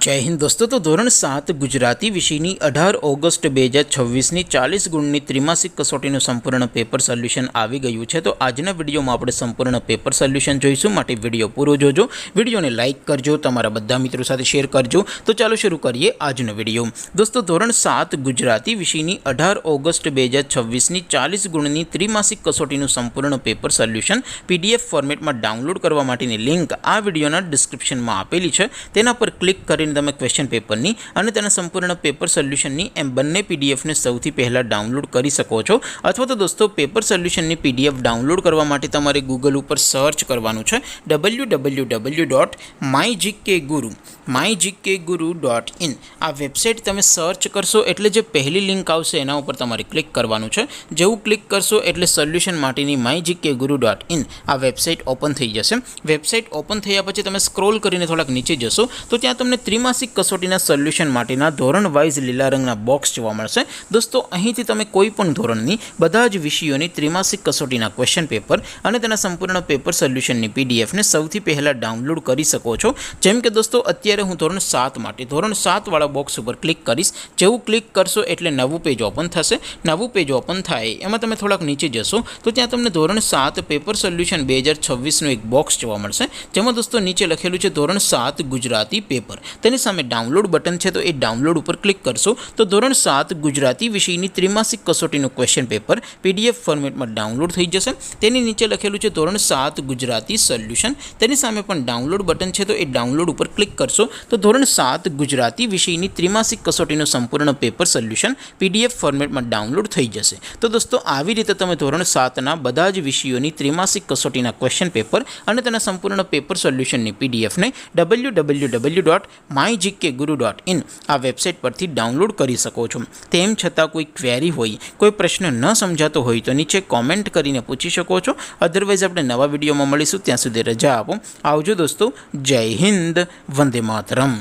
जय हिंद दोस्तों। तो धोरण 7 गुजराती विषयની 18 ઓગસ્ટ 2026ની 40 ગુણની ત્રિમાસિક કસોટીનું સંપૂર્ણ પેપર સોલ્યુશન આવી ગયું છે। તો આજના વિડીયોમાં આપણે સંપૂર્ણ પેપર સોલ્યુશન જોઈશું, માટે વિડીયો પૂરો જોજો, વિડીયોને લાઇક કરજો, તમારા બધા મિત્રો સાથે શેર કરજો। તો ચાલો શરૂ કરીએ આજનો વિડીયો। દોસ્તો ધોરણ 7 ગુજરાતી વિષયની 18 ઓગસ્ટ 2026ની 40 ગુણની ત્રિમાસિક કસોટીનું સંપૂર્ણ પેપર સોલ્યુશન PDF ફોર્મેટમાં ડાઉનલોડ કરવા માટેની લિંક આ વિડીયોના ડિસ્ક્રિપ્શનમાં આપેલી છે। તેના પર ક્લિક કરીને તમે ક્વેશ્ચન પેપરની અને તેના સંપૂર્ણ પેપર સોલ્યુશનની એમ બંને પીડીએફને સૌથી પહેલાં ડાઉનલોડ કરી શકો છો। અથવા તો દોસ્તો પેપર સોલ્યુશનની પીડીએફ ડાઉનલોડ કરવા માટે તમારે ગૂગલ ઉપર સર્ચ કરવાનું છે www.mygkguru.in। આ વેબસાઇટ તમે સર્ચ કરશો એટલે જે પહેલી લિંક આવશે એના ઉપર તમારે ક્લિક કરવાનું છે। જેવું ક્લિક કરશો એટલે સોલ્યુશન માટેની mygkguru.in આ વેબસાઇટ ઓપન થઈ જશે। વેબસાઇટ ઓપન થયા પછી તમે સ્ક્રોલ કરીને થોડાક નીચે જશો તો ત્યાં તમને ત્રિમાસિક કસોટીના સોલ્યુશન માટેના ધોરણ વાઇઝ લીલા રંગના બોક્સ જોવા મળશે। દોસ્તો અહીંથી તમે કોઈ પણ ધોરણની બધા જ વિષયોની ત્રિમાસિક કસોટીના ક્વેશ્ચન પેપર અને તેના સંપૂર્ણ પેપર સોલ્યુશનની પીડીએફને સૌથી પહેલાં ડાઉનલોડ કરી શકો છો। જેમ કે દોસ્તો અત્યારે હું ધોરણ 7 માટે ધોરણ 7 વાળા બોક્સ ઉપર ક્લિક કરીશ। જેવું ક્લિક કરશો એટલે નવું પેજ ઓપન થશે। નવું પેજ ઓપન થાય એમાં તમે થોડાક નીચે જશો તો ત્યાં તમને ધોરણ 7 પેપર સોલ્યુશન 2026નું એક બોક્સ જોવા મળશે, જેમાં દોસ્તો નીચે લખેલું છે ધોરણ 7 ગુજરાતી પેપર। તેની સામે ડાઉનલોડ બટન છે, તો એ ડાઉનલોડ ઉપર ક્લિક કરશો તો ધોરણ 7 ગુજરાતી વિષયની ત્રિમાસિક કસોટીનું ક્વેશ્ચન પેપર PDF ફોર્મેટમાં ડાઉનલોડ થઈ જશે। તેની નીચે લખેલું છે ધોરણ 7 ગુજરાતી સોલ્યુશન, તેની સામે પણ ડાઉનલોડ બટન છે, તો એ ડાઉનલોડ ઉપર ક્લિક કરશો તો ધોરણ 7 ગુજરાતી વિષયની ત્રિમાસિક કસોટીનું સંપૂર્ણ પેપર સોલ્યુશન PDF ફોર્મેટમાં ડાઉનલોડ થઈ જશે। તો દોસ્તો આવી રીતે તમે ધોરણ 7ના બધા જ વિષયોની ત્રિમાસિક કસોટીના ક્વેશ્ચન પેપર અને તેના સંપૂર્ણ પેપર સોલ્યુશનની પીડીએફને www.mygkguru.in આ વેબસાઇટ પરથી ડાઉનલોડ કરી શકો છો। તેમ છતાં કોઈ ક્વેરી હોય, કોઈ પ્રશ્ન ન સમજાતો હોય તો નીચે કોમેન્ટ કરીને પૂછી શકો છો। અધરવાઇઝ આપણે નવા વિડીયોમાં મળીશું, ત્યાં સુધી રજા આપો। આવજો દોસ્તો, જય હિન્દ, વંદે માતરમ।